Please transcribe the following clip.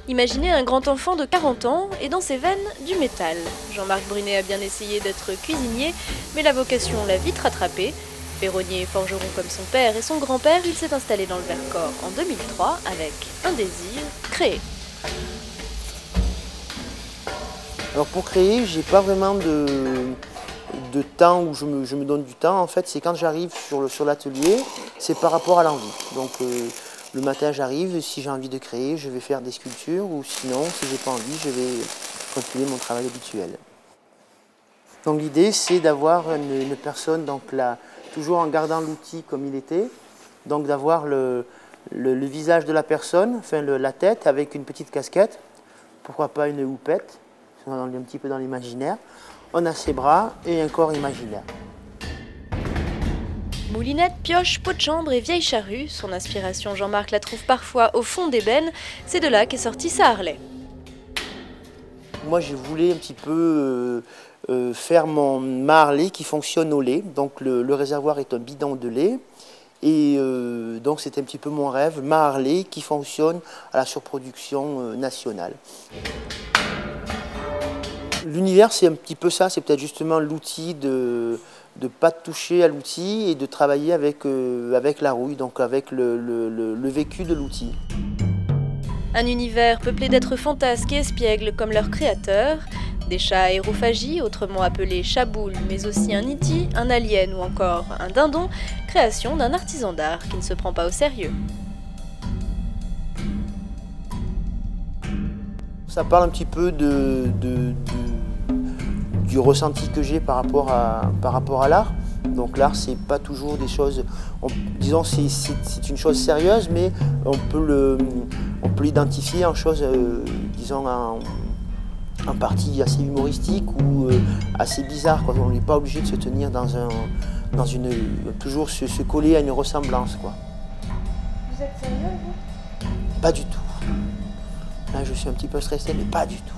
Imaginez un grand enfant de 40 ans et dans ses veines du métal. Jean-Marc Brunet a bien essayé d'être cuisinier, mais la vocation l'a vite rattrapé. Ferronnier et forgeron comme son père et son grand-père, il s'est installé dans le Vercors en 2003 avec un désir, créer. Alors pour créer, j'ai pas vraiment de temps où je me donne du temps. En fait, c'est quand j'arrive sur l'atelier, c'est par rapport à l'envie. Donc le matin, j'arrive, si j'ai envie de créer, je vais faire des sculptures ou sinon, si j'ai pas envie, je vais continuer mon travail habituel. Donc l'idée, c'est d'avoir une personne, donc là, toujours en gardant l'outil comme il était, donc d'avoir le visage de la personne, enfin la tête avec une petite casquette, pourquoi pas une houppette, on est un petit peu dans l'imaginaire. On a ses bras et un corps imaginaire. Moulinette, pioche, pot de chambre et vieille charrue, son inspiration Jean-Marc la trouve parfois au fond d'ébène, c'est de là qu'est sorti sa Harley. Moi je voulais un petit peu faire ma Harley qui fonctionne au lait. Donc le réservoir est un bidon de lait. Et donc c'était un petit peu mon rêve, ma Harley qui fonctionne à la surproduction nationale. L'univers, c'est un petit peu ça, c'est peut-être justement l'outil de ne pas toucher à l'outil et de travailler avec la rouille, donc avec le vécu de l'outil. Un univers peuplé d'êtres fantasques et espiègles comme leurs créateurs, des chats aérophagies, autrement appelés chaboules, mais aussi un niti, un alien ou encore un dindon, création d'un artisan d'art qui ne se prend pas au sérieux. Ça parle un petit peu du ressenti que j'ai par rapport à l'art. Donc l'art, c'est pas toujours des choses, disons c'est une chose sérieuse, mais on peut l'identifier en chose, disons en partie assez humoristique ou assez bizarre, quoi. On n'est pas obligé de se tenir toujours se coller à une ressemblance, quoi. Vous êtes sérieux, vous ? Pas du tout. Là, je suis un petit peu stressé, mais pas du tout.